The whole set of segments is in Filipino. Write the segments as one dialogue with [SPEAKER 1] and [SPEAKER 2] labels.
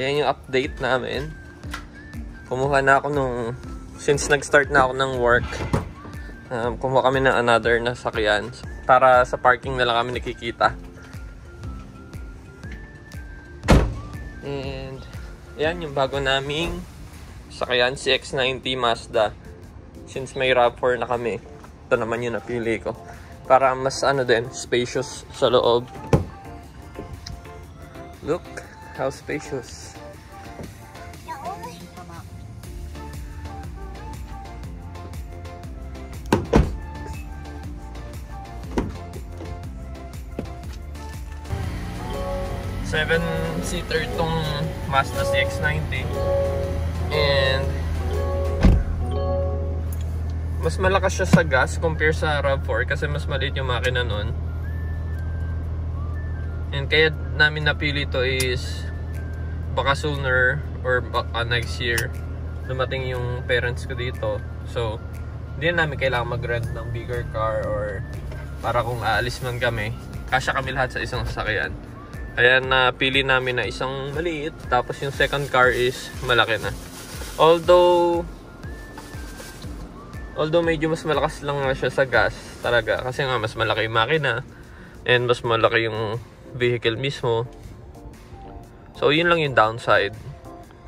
[SPEAKER 1] Ayan yung update namin. Kumuha na ako since nag-start na ako ng work, kumuha kami ng another na sakyan. Para sa parking na lang kami nakikita. And, ayan yung bago naming sakyan, CX-90 Mazda. Since may RAV4 na kami, ito naman yung napili ko. Para mas din, spacious sa loob. Look how spacious. 7-seater itong Mazda CX-90. And mas malakas siya sa gas compare sa RAV4 kasi mas maliit yung makina nun. And kaya namin napili ito is baka sooner or baka next year dumating yung parents ko dito. So hindi na namin kailangan mag-rent ng bigger car or para kung aalis man kami, kasya kami lahat sa isang sasakyan. Kaya napili namin na isang maliit, tapos yung second car is malaki na. Although medyo mas malakas lang siya sa gas talaga kasi nga mas malaki yung makina and mas malaki yung vehicle mismo. So yun lang yung downside.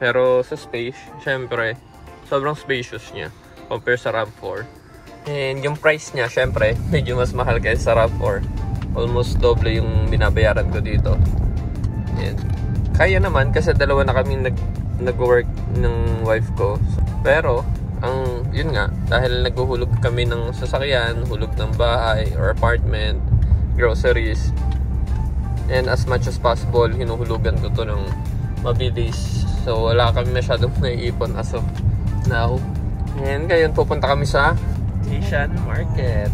[SPEAKER 1] Pero sa space, syempre sobrang spacious niya compare sa RAV4. And yung price niya, syempre medyo mas mahal kaysa sa RAV4. Almost double yung binabayaran ko dito. And kaya naman kasi dalawa na kami nag-work ng wife ko. Pero yun nga, dahil naghuhulog kami ng sasakyan, hulog ng bahay or apartment, groceries, and as much as possible hinuhulugan ko to ng mabilis. So wala kami masyadong naiipon as of now. And ngayon pupunta kami sa Asian Market.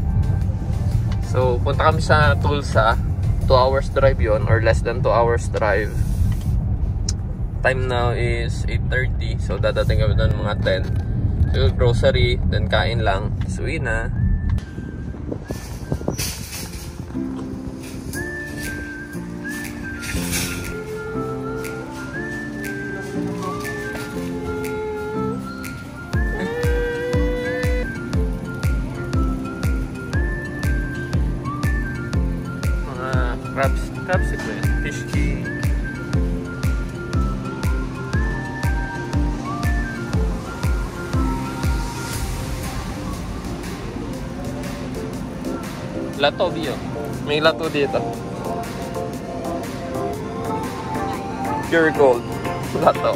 [SPEAKER 1] So punta kami sa Tulsa. 2 hours drive yon or less than 2 hours drive. Time now is 8:30. So dadating kami doon mga 10. So grocery, then kain lang. Suwi na. Crabs ito eh. Fish key. Lato bio. May lato dito. Pure gold. Lato.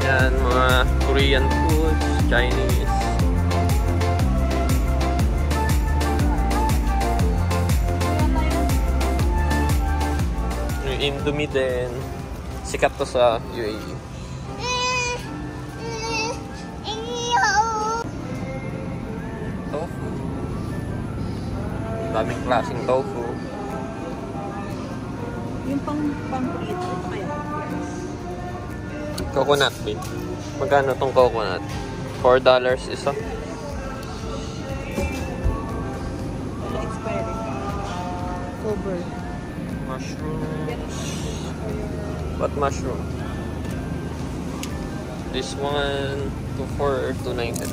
[SPEAKER 1] Yan, mga Korean foods, Chinese. Yung Indomie din. Sikat to sa UAE. Tofu. Daming klaseng tofu.
[SPEAKER 2] Yung pang-prito kaya?
[SPEAKER 1] Coconut bean. Magkano tong coconut? $4 isa.
[SPEAKER 2] Wala expiry. Cover.
[SPEAKER 1] Mushrooms. What mushroom? This one, $2.4 or $2.99.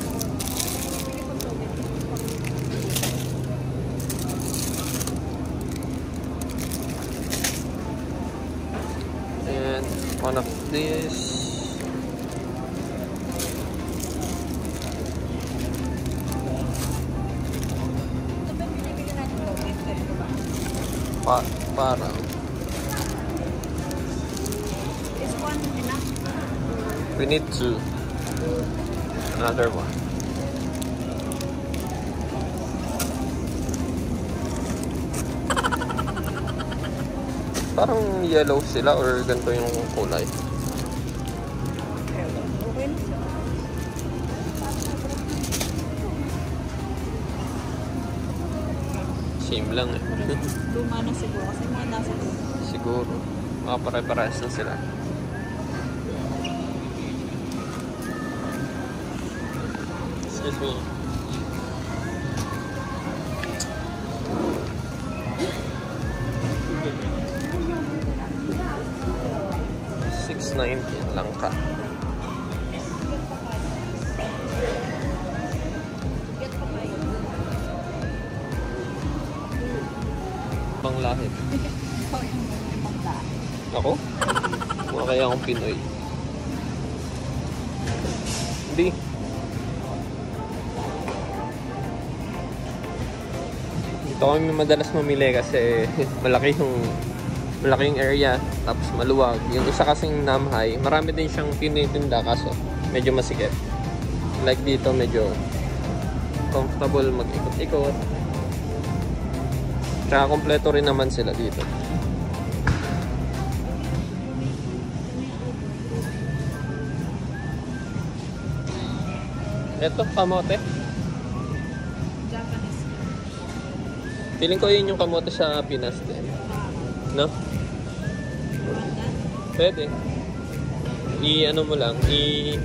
[SPEAKER 1] And one of this. Parang.
[SPEAKER 2] Is one enough?
[SPEAKER 1] We need two. Another one. Parang yellow sila or ganito yung kulay.
[SPEAKER 2] Okay na siya.
[SPEAKER 1] Same lang eh.
[SPEAKER 2] Luma na siguro kasi mga nasa luma.
[SPEAKER 1] Siguro. Mga pare-parehas na sila. Excuse me. $6.90 lang ka. Pang lahit. Ako? Mukha kaya akong Pinoy. Hindi. Dito kami madalas mamili kasi malaki yung area, tapos maluwag. Yung isa kasing Namhay, marami din siyang tinitinda kaso medyo masikip. Like dito, medyo comfortable mag-ikot-ikot. Tsaka kompleto rin naman sila dito. Ito, kamote.
[SPEAKER 2] Japanese.
[SPEAKER 1] Feeling ko yun yung kamote sa Pinas din. No? Pwede. I-ano mo lang, i-boil.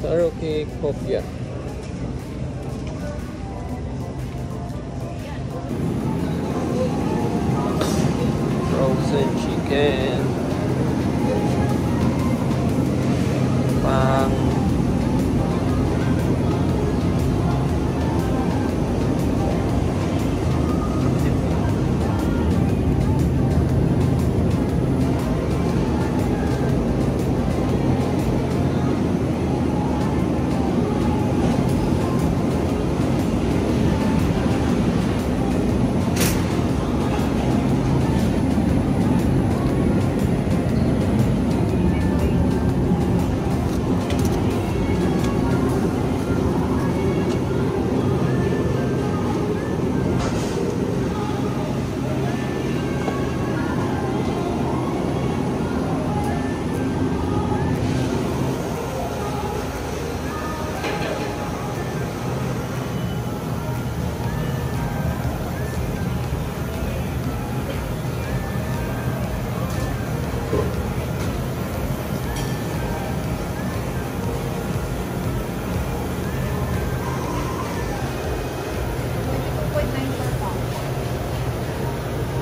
[SPEAKER 1] Karaoke kopya. Frozen chicken. Pang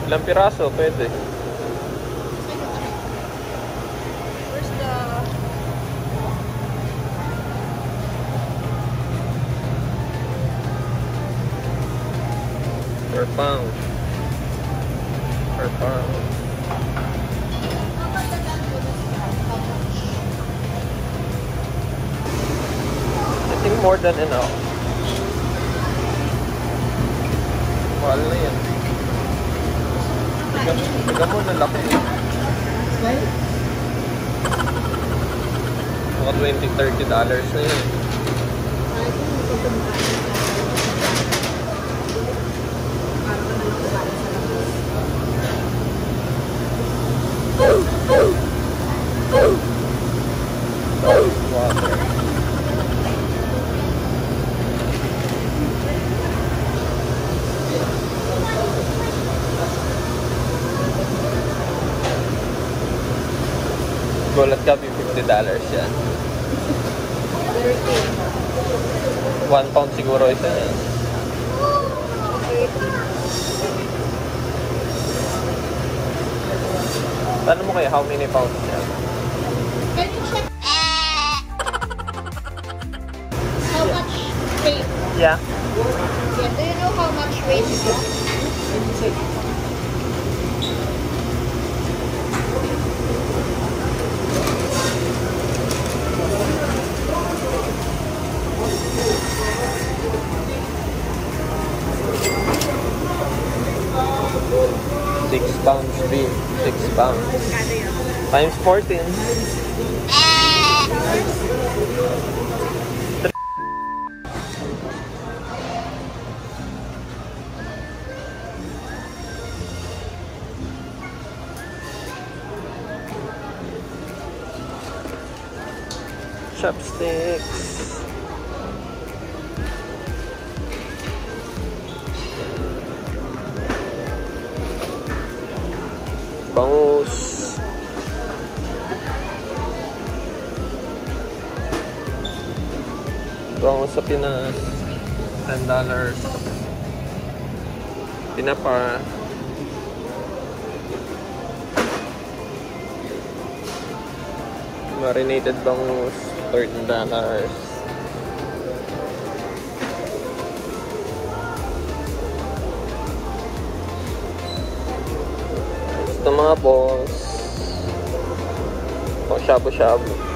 [SPEAKER 1] ilang piraso, pwede.
[SPEAKER 2] Where's the...
[SPEAKER 1] Per pound. Per pound. I think more than enough. Mahal na yan. Tignan mo na laki. Mga $20-30 na yun. Water. Gulat ka, $50 yan. 1 pound siguro isa yan. Tanong mo kaya how many pounds yan?
[SPEAKER 2] How much weight?
[SPEAKER 1] Yeah.
[SPEAKER 2] Yeah, do you know how much weight is it?
[SPEAKER 1] £6 beef. 6 pounds. Times 14. Chopsticks. Bangus. sa Pinas. $10. Tinapa. Marinated bangus, $13. Ito mga balls. Pang shabu-shabu.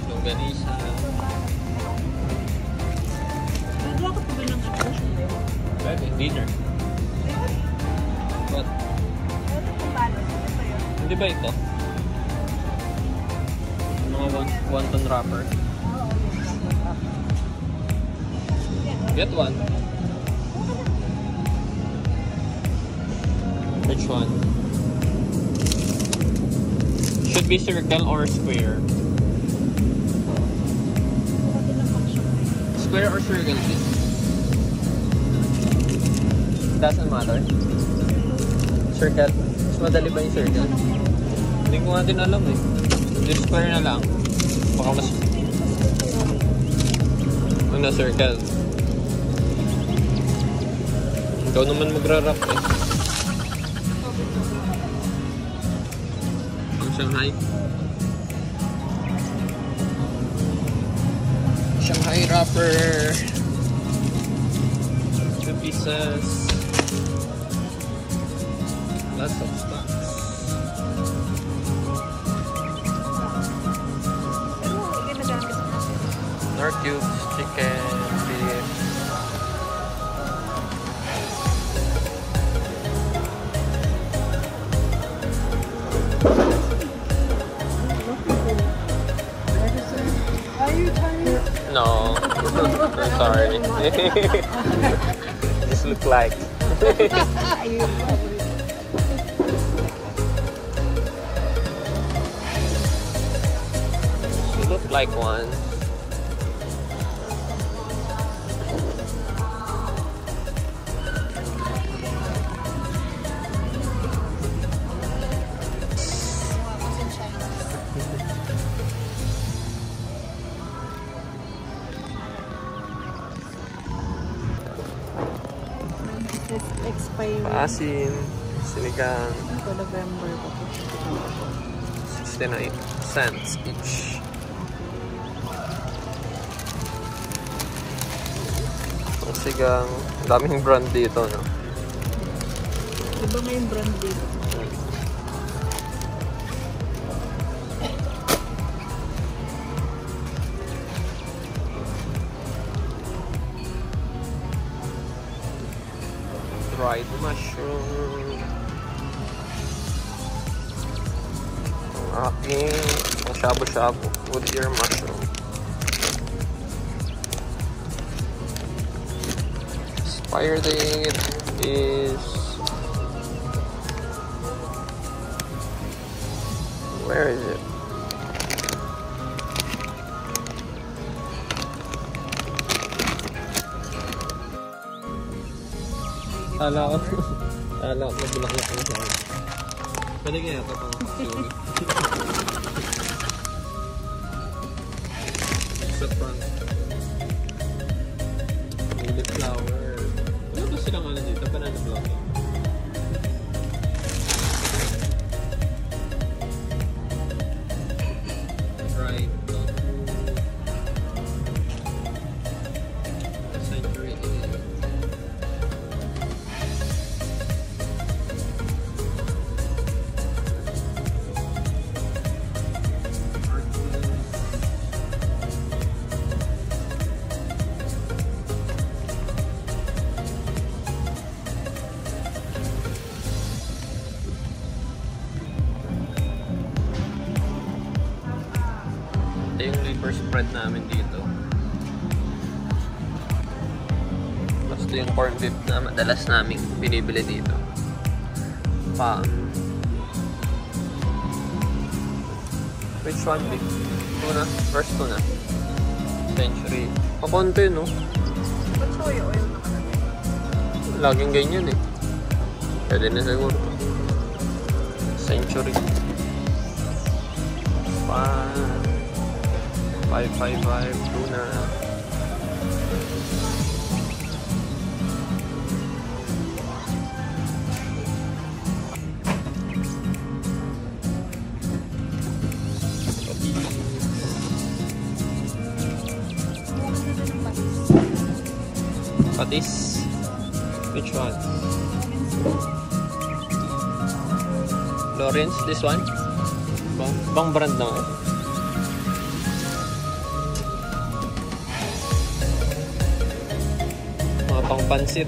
[SPEAKER 1] Longganisa.
[SPEAKER 2] Pwede ako pa bilang expression ba yun?
[SPEAKER 1] Pwede, dinner. What?
[SPEAKER 2] Pwede kung balos. Ano ba yun?
[SPEAKER 1] Hindi ba ito? Mga wonton wrapper.
[SPEAKER 2] Oo.
[SPEAKER 1] Get one. Which one? Should be circle or square. Square or circle, please. Doesn't matter. Circle. Mas madali ba yung circle? Hindi ko nga din alam eh. Hindi square na lang. Baka mas... Ano, circle. Ikaw naman magra-wrap eh. Shanghai. Shanghai wrapper. 2 pieces. Lots of stocks. Nor cubes, chicken, beef. No, I'm sorry. Just look like. You look like one.
[SPEAKER 2] Expired.
[SPEAKER 1] Paasin, sinigang,
[SPEAKER 2] Ito November pa po.
[SPEAKER 1] 69 cents each. Ang sigang, ang daming brand dito, no?
[SPEAKER 2] Iba nga yung brand dito.
[SPEAKER 1] Dried mushroom. Ang aking shabu-shabu with your mushroom. Expired date is... Where is it? Kala ko nabulaklak na siya. Pwede kaya ito pang sa front. cauliflower. Ano ba silang ano dito? Banana block. Right. Century. Ito yung liver spread namin dito. Tapos ito yung corned beef na madalas namin binibili dito. Which one, big? Tuna? First tuna. Century. Pakonto yun, no?
[SPEAKER 2] Ba't soya oil nakalagay?
[SPEAKER 1] Laging ganyan eh. Pwede na siguro. Century. 555 tuna. Patis. Which one? Lawrence, this one? Bang brand na ako. Mga pang pansit.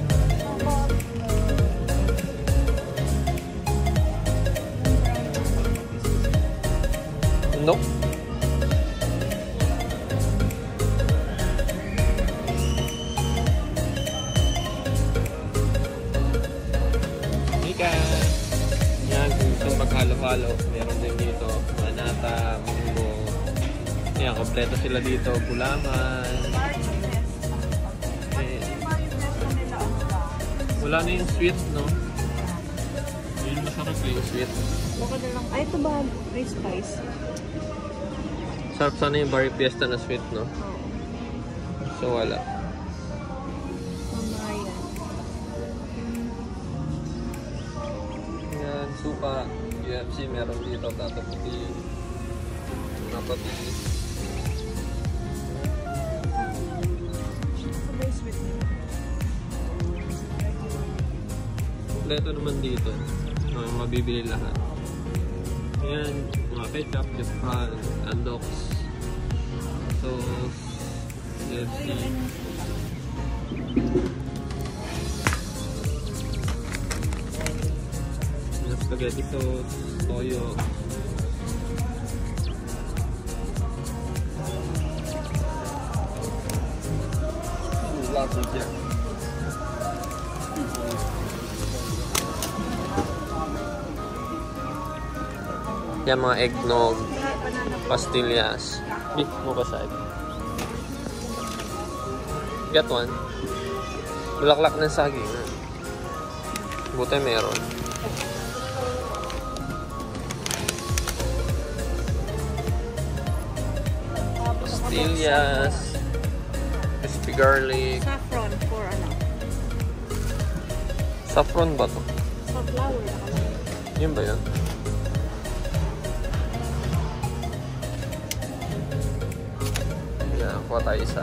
[SPEAKER 1] Nope. Yan, kung gusto maghalo-halo, meron din dito manata, munggo. Yan, kompleto sila dito, gulaman. Wala na yung sweet, no? Yun masarap yung sweet.
[SPEAKER 2] Baka na lang. Ay, ito ba? May spice.
[SPEAKER 1] Sarap sana yung Barry Fiesta na sweet, no? So, wala. Yan, suka. UFC meron dito, tataputi. Napati. Kompleto naman dito. Mabibili lahat. Ayan, mga ketchup, Japan, Andox, sauce, UFC. Spaghetti sauce, toyo. Lots of jam. Yan mga eggnog, pastillas. Bih, mo pa side. Get one. Bulaklak ng saging. Buti meron. Pastillas. Crispy garlic.
[SPEAKER 2] Saffron for ano?
[SPEAKER 1] Saffron ba to?
[SPEAKER 2] Sunflower nakalagay.
[SPEAKER 1] Yun ba yun? Yan, kuha tayo isa.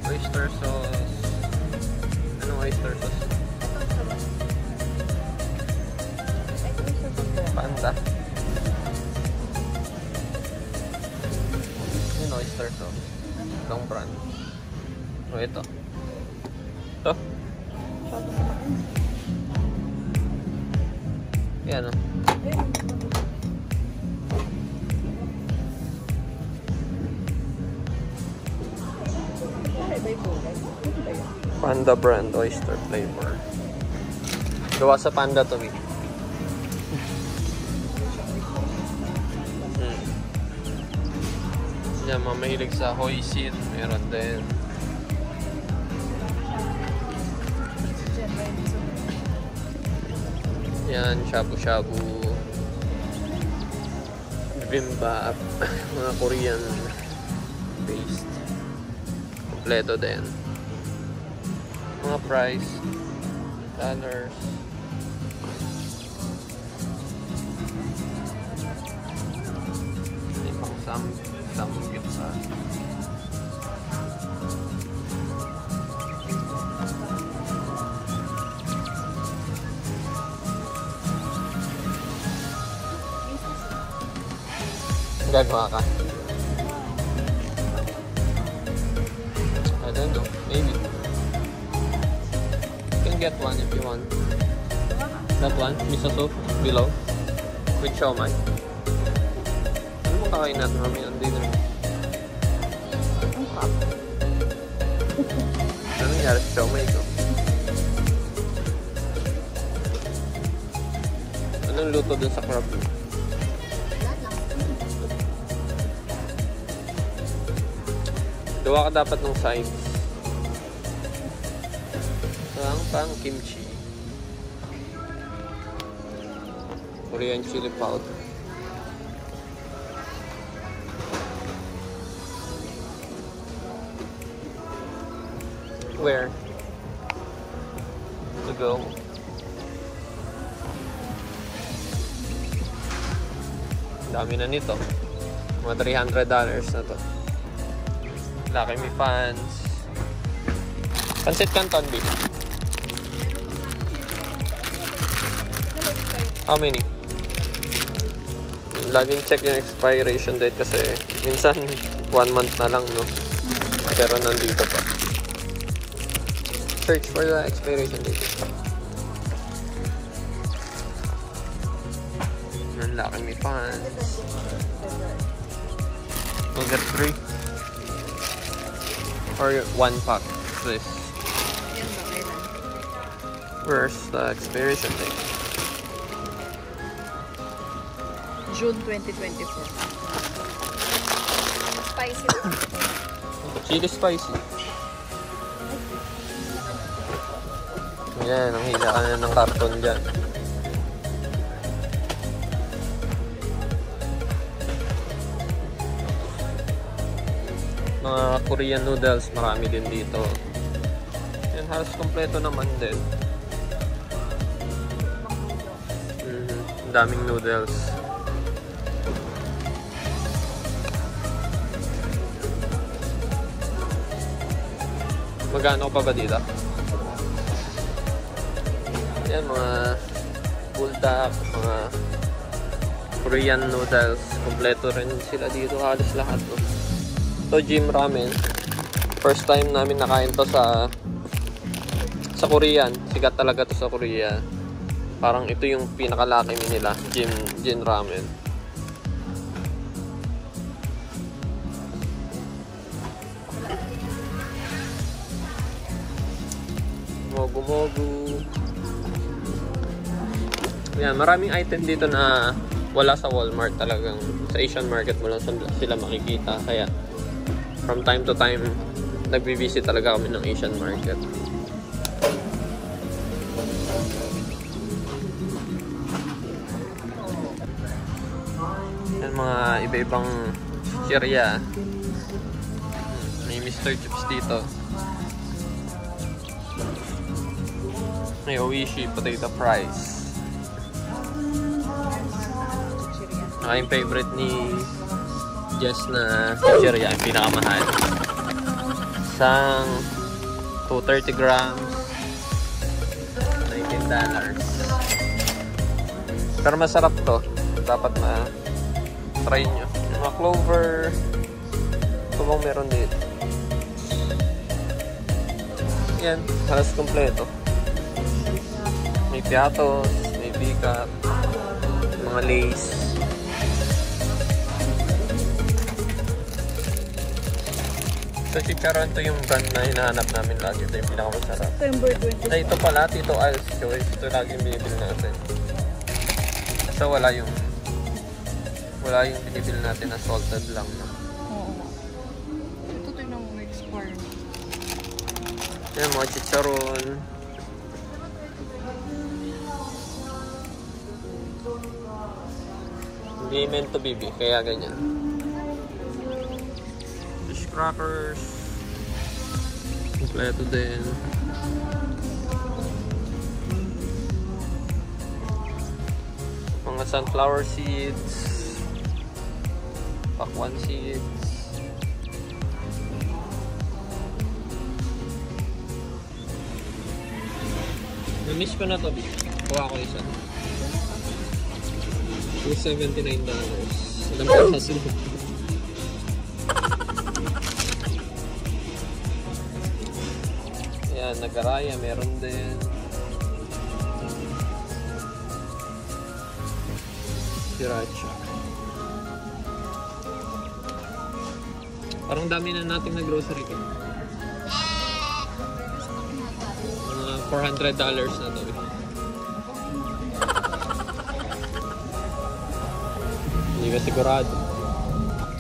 [SPEAKER 1] Oyster sauce. Anong oyster sauce? Panda. Yun, oyster sauce. Itong brand. O, ito. Ito. Yan, o. Panda brand oyster flavor. Gawa sa panda to, Yan, mga mahilig sa hoisin. Meron din. Yan, shabu-shabu. Bibimbap. Mga Korean Toothpaste. Kompleto din. Mga price. Dollars. May pang some gifts ha. Gagawa ka? I don't know. Maybe. You can get one if you want. That one? Miso soup? Below? With siomai? Ano mo kakain natin mamaya ang dinner?
[SPEAKER 2] Ang crap.
[SPEAKER 1] Ano nangyari sa siomai ko? Anong luto dun sa crab? Gawa ka dapat ng sides. Pang kimchi. Korean chili powder. Where? To go. Dami na nito. Mga $300 na to. Lucky Me fans. Pancit Canton beef. How many? Laging check yung expiration date kasi minsan 1 month na lang, no? Pero nandito pa. Search for the expiration date. Lucky Me fans. We'll get 3. Or 1 pack, please. Where's the expiration date?
[SPEAKER 2] June 2024. Spicy.
[SPEAKER 1] Chili spicy. Ayan, ang hila ka na ng karton dyan. Mga Korean noodles, marami din dito. Yan, halos kompleto naman din. Ang daming noodles. Magkano pa ba dito? Yan, mga bulldog, mga Korean noodles. Kompleto rin sila dito, halos lahat. No? Ito, Jim Ramen. First time namin nakain to sa Korean. Sikat talaga to sa Korea. Parang ito yung pinakalaki nila, Jim Ramen. Mogu. Yan, maraming item dito na wala sa Walmart talagang. Sa Asian market mo lang sila makikita. Kaya from time to time, nagbi-visit talaga kami ng Asian market. Yan, mga iba-ibang chicheria. May Mr. Chips dito. May Oishi potato fries. Ang favorite ni Jess na chicheria, ang pinakamahal. Isang 230 grams, $19. Pero masarap to. Dapat try nyo. Yung mga clover. Ito bang meron dito? Yan, halos kompleto. May piatos, may bikat, mga lace. So, chicharon to yung brand na hinahanap namin lagi. Ito yung pinakamasarap.
[SPEAKER 2] September 20.
[SPEAKER 1] Ay, ito pala, Tito Al's Choice. Ito lagi yung binibili natin. So, wala yung binibili natin na salted lang. No?
[SPEAKER 2] Oo. Ito tingnan mo, may expire.
[SPEAKER 1] Yan, mga chicharon. Hindi meant to be, kaya ganyan. Fish crackers. Kompleto din. Mga sunflower seeds. Pakwan seeds. Namiss ko na to. Kuha ko isa. $279. Alam ko sa sila. Ayan, nagaraya. Meron din. Sriracha. Parang dami na nating na grocery ko. Mga $400 na to. Hindi ka sigurado.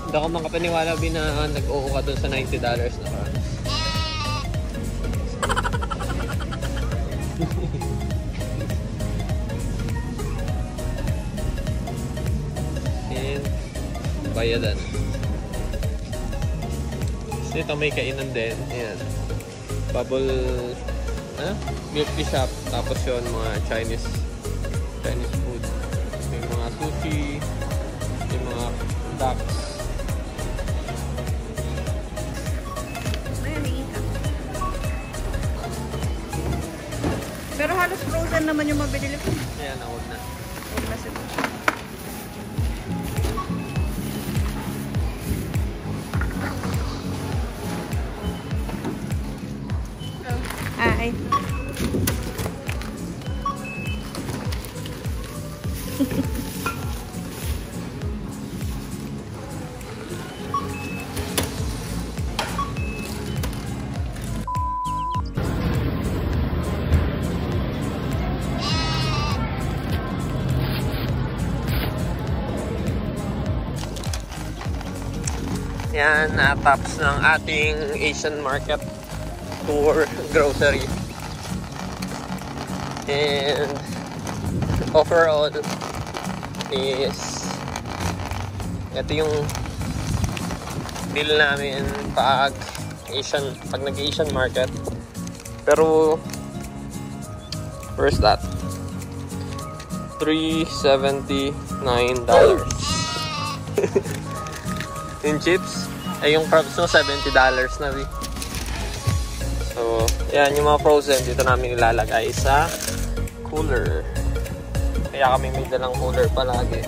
[SPEAKER 1] Hindi ako makapaniwala na nag-oo ka dun sa $90 na crabs. And bayadan. Dito may kainan din. Ayan. Bubble milk tea shop. Tapos yun mga Chinese food. May mga sushi. May mga ducks.
[SPEAKER 2] Pero halos frozen naman yung mabibili ko.
[SPEAKER 1] Ayan, huwag na.
[SPEAKER 2] Huwag na sila. Ay.
[SPEAKER 1] Yan, tapos ng ating Asian market tour grocery. And overall is ito yung bill namin pag nag-Asian market. Pero where's that? $379. Yung chips, ay yung crabs no, $70 na. So, yan yung mga frozen dito namin ilalagay sa cooler. Kaya kami may dalang cooler palagi.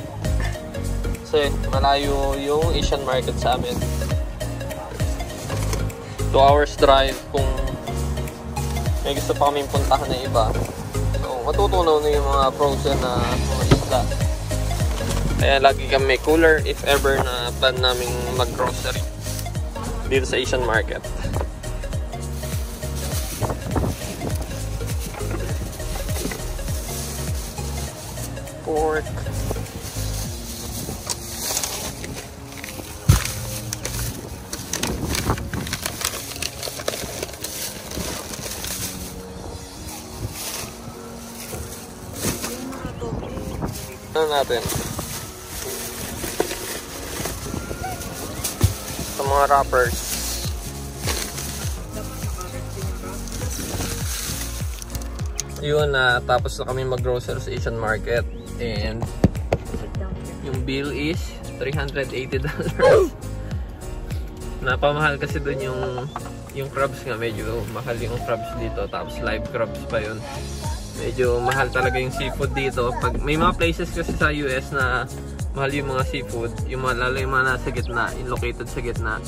[SPEAKER 1] Kasi malayo yung Asian market sa amin. 2 hours drive kung may gusto pa kaming puntahan na iba. So, matutunaw na yung mga frozen na mga isda. Kaya lagi kami may cooler if ever na plan namin mag-grocery dito sa Asian market. Pork. Ano natin? Sa mga wrappers. Yun na, tapos na kami mag-grocery sa Asian market. And yung bill is $380. Napamahal kasi dun yung crabs nga, medyo mahal yung crabs dito. Tapos live crabs pa yun. Medyo mahal talaga yung seafood dito. Pag may mga places kasi sa US na mahal yung mga seafood, yung mga lalo yung mga nasa gitna, located sa gitna.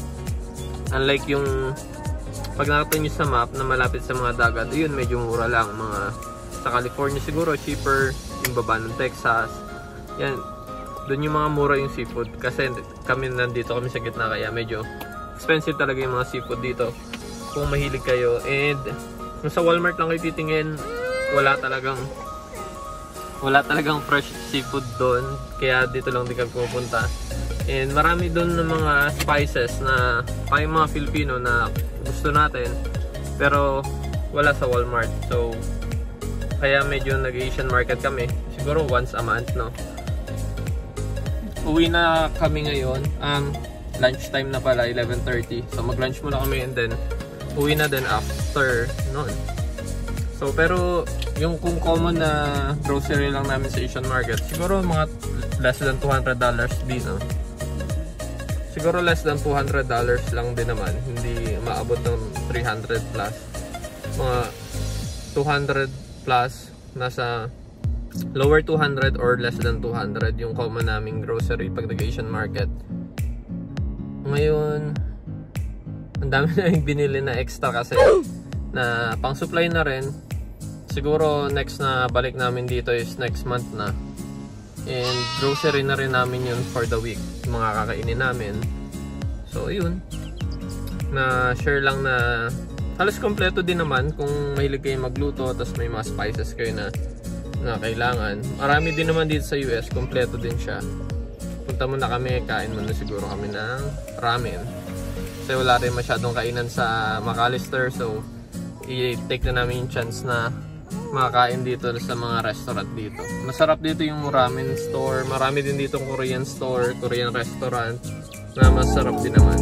[SPEAKER 1] Unlike yung pag nakita nyo sa map na malapit sa mga dagat, yun medyo mura lang. Mga sa California siguro cheaper, yung baba ng Texas. Yan, doon yung mga mura yung seafood. Kasi kami nandito kami sa gitna, kaya medyo expensive talaga yung mga seafood dito. Kung mahilig kayo. And kung sa Walmart lang kayo titingin, wala talagang fresh seafood doon, kaya dito lang din kami pupunta. And marami doon ng mga spices na kayong mga Filipino na gusto natin, pero wala sa Walmart. So kaya medyo nag-Asian market kami, siguro once a month, no? Uwi na kami ngayon. lunch time na pala, 11:30. So mag-lunch muna kami and then uwi na din after noon. So pero yung kung common na grocery lang namin sa Asian market, siguro mga less than $200 din, no? Siguro less than $200 lang din naman, hindi maabot ng 300 plus. Mga 200 plus, nasa lower 200 or less than 200 yung common naming grocery pag nag-Asian market. Ngayon, ang dami na yung binili na extra kasi na pang supply na rin. Siguro next na balik namin dito is next month na. And grocery na rin namin yun for the week, mga kakainin namin. So yun, na share lang na halos kompleto din naman kung mahilig kayo magluto, tapos may mga spices kayo na kailangan. Marami din naman dito sa US, kompleto din siya. Punta muna kami, kain muna siguro kami ng ramen. Kasi wala rin masyadong kainan sa McAllister, so i-take na namin yung chance na makakain dito sa mga restaurant dito. Masarap dito yung ramen store. Marami din dito Korean store, Korean restaurant na masarap din naman.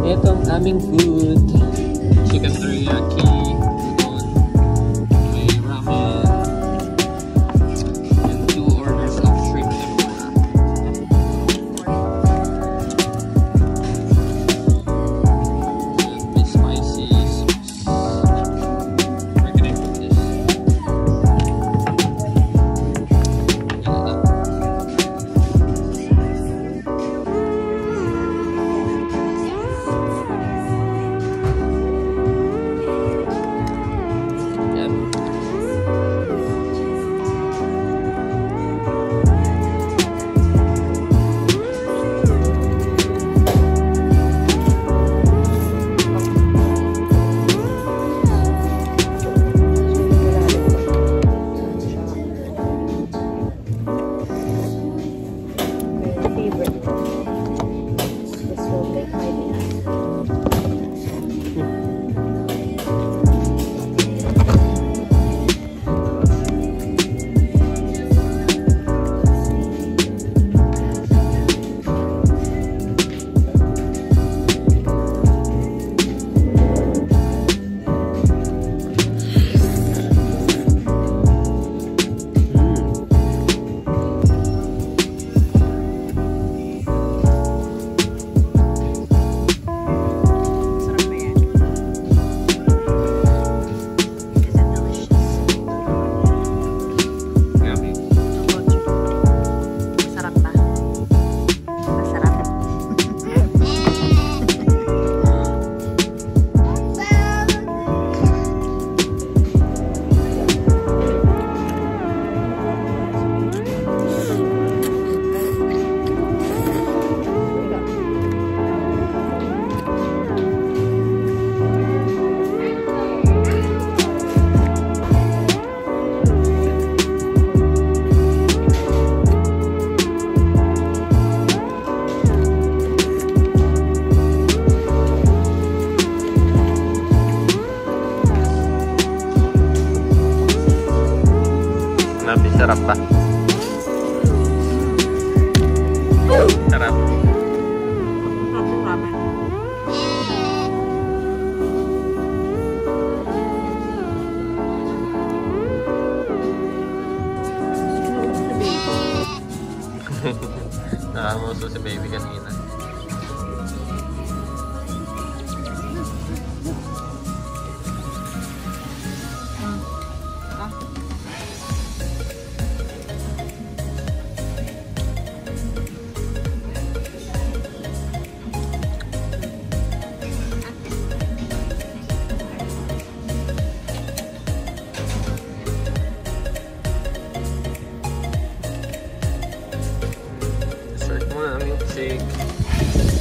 [SPEAKER 1] Ito ang aming food. Chicken teriyaki, udon, may ramen, and 2 orders of shrimp tempura. And may spicy sauce. Where can I put this? Sarap pa. Sarap. Nakamuso si baby kanina.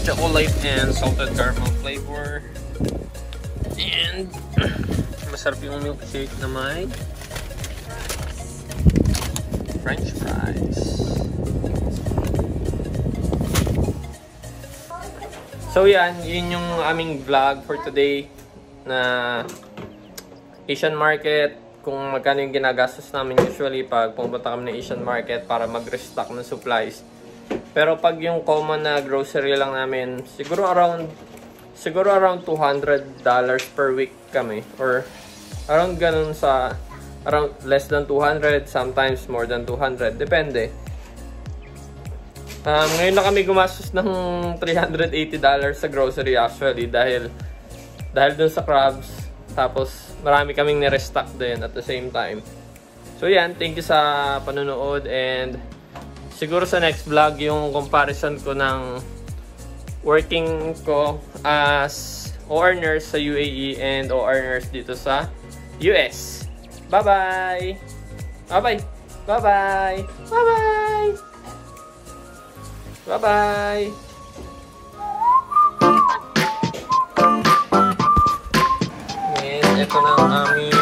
[SPEAKER 1] Chocolate and salted caramel flavor, and masarap yung milkshake na may French fries. So yan, yun yung aming vlog for today na Asian market, kung magkano yung ginagastos namin usually pag pumunta kami ng Asian market para mag-restock ng supplies. Pero pag yung common na grocery lang namin, siguro around $200 per week kami, or around ganun, sa around less than 200, sometimes more than 200, depende. Ngayon na kami gumastos ng $380 sa grocery actually dahil dun sa crabs, tapos marami kaming ni-restock din at the same time. So yan, thank you sa panonood, and siguro sa next vlog yung comparison ko ng working ko as OR nurse sa UAE and OR nurse dito sa US. Bye-bye! Bye-bye! Bye-bye! Bye-bye! Bye-bye! And ito na ang aming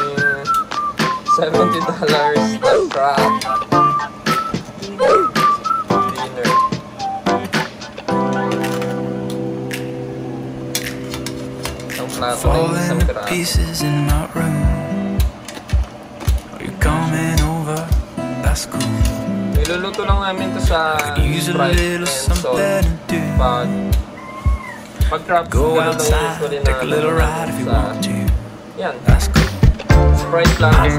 [SPEAKER 1] $70 na crab dinner. Isang plato na yung isang piraso.
[SPEAKER 3] Pieces in my room. Are you coming over? That's cool.
[SPEAKER 1] Niluluto lang namin to sa Sprite and salt. Pag crabs, gano'n lang usually na sa yan. Sprite lang kasi